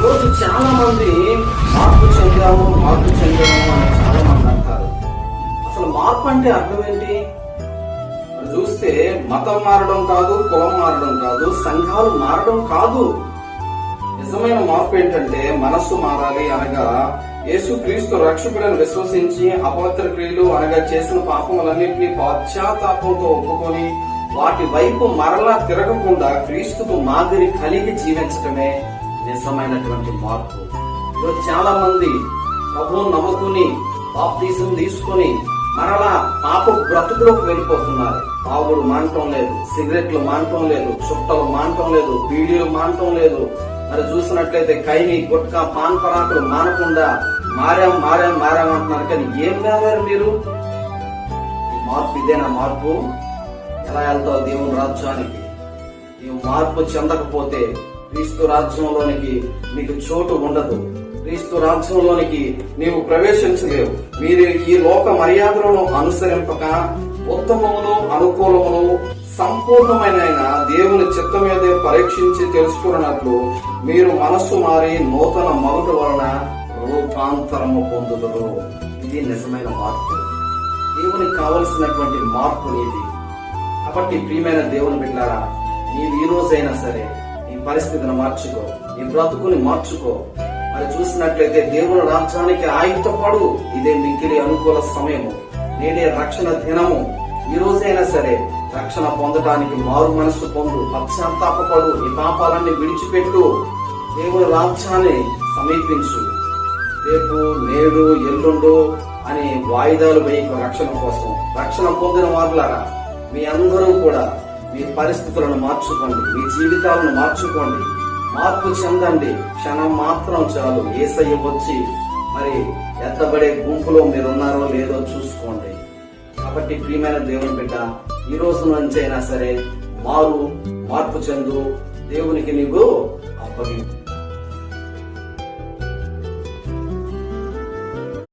ఈరోజు చాలా మంది మార్పు చెందాము అని చాలా మంది అంటారు. అసలు మార్పు అంటే అర్థం ఏంటి? చూస్తే మతం మారడం కాదు, కులం మారడం కాదు, సంఘాలు మారడం కాదు. నిజమైన మార్పు ఏంటంటే మనస్సు మారాలి. అనగా యేసుక్రీస్తు రక్షకుడని విశ్వసించి అపవిత్ర క్రియలు అనగా చేసిన పాపములన్నింటినీ పశ్చాత్తాపంతో ఒప్పుకొని వాటి వైపు మరలా తిరగకుండా క్రీస్తుకు మాదిరి కలిగి జీవించటమే నిజమైనటువంటి మార్పు. ఈరోజు చాలా మంది ప్రభువును నమ్ముకుని బాప్తీసం తీసుకుని మరలా పాప బ్రతుకులోకి వెళ్ళిపోతున్నారు. తాగుడు మానటం లేదు, సిగరెట్లు మానటం లేదు, చుట్టలు మానటం లేదు, బీడీలు మానటం లేదు. మరి చూసినట్లయితే కైని గుట్కా పాన్ పరాకులు మానకుండా మారాం అంటున్నారు. కానీ ఏం కావాలి మీరు? ఈ మార్పు ఇదేనా మార్పు? ఎలా వెళ్తావు దేవుని రాజ్యానికి? నీవు మార్పు చెందకపోతే క్రీస్తు రాజ్యంలోనికి నీకు చోటు ఉండదు. క్రీస్తు రాజ్యంలోనికి నీవు ప్రవేశించలేవు. మీరు ఈ లోక మర్యాదలను అనుసరింపక ఉత్తమమును అనుకూలమును సంపూర్ణమైన దేవుని చిత్తం మీదే పరీక్షించి తెలుసుకున్నట్లు మీరు మనస్సు మారి నూతన మగుట వలన రూపాంతరము పొందుదురు. ఇది నిజమైన మార్పు. దేవునికి కావలసినటువంటి మార్పు నీది. కాబట్టి ప్రియమైన దేవుని బిడ్డలారా, నీవు ఈ రోజైనా సరే నీ పరిస్థితిని మార్చుకో, నీ బ్రతుకుని మార్చుకో. మరి చూసినట్లయితే దేవుని రాజ్యానికి ఆయుధపడు. ఇదే మిక్కిలి అనుకూల సమయము. నేడే రక్షణ దినము. ఈ రోజైనా సరే రక్షణ పొందడానికి మారు మనస్సు పొందు, పశ్చాత్తాపడు, ఈ పాపాలన్నీ విడిచిపెట్టు, దేవుని రాజ్యాన్ని సమీపించు. రేపు నేడు ఎల్లుండు అని వాయిదాలు వేయకు. రక్షణ కోసం రక్షణ పొందిన వారులారా, మీ అందరూ కూడా మీ పరిస్థితులను మార్చుకోండి, మీ జీవితాలను మార్చుకోండి, మార్పు చెందండి. క్షణం మాత్రం చాలు యేసయ్య వచ్చి మరి ఎత్తబడే గుంపులో మీరున్నారో లేదో చూసుకోండి. కాబట్టి ప్రియమైన దేవుని బిడ్డ, ఈ రోజు నుంచి అయినా సరే మార్పు చెందు, దేవునికి నీవు అప్పగించు.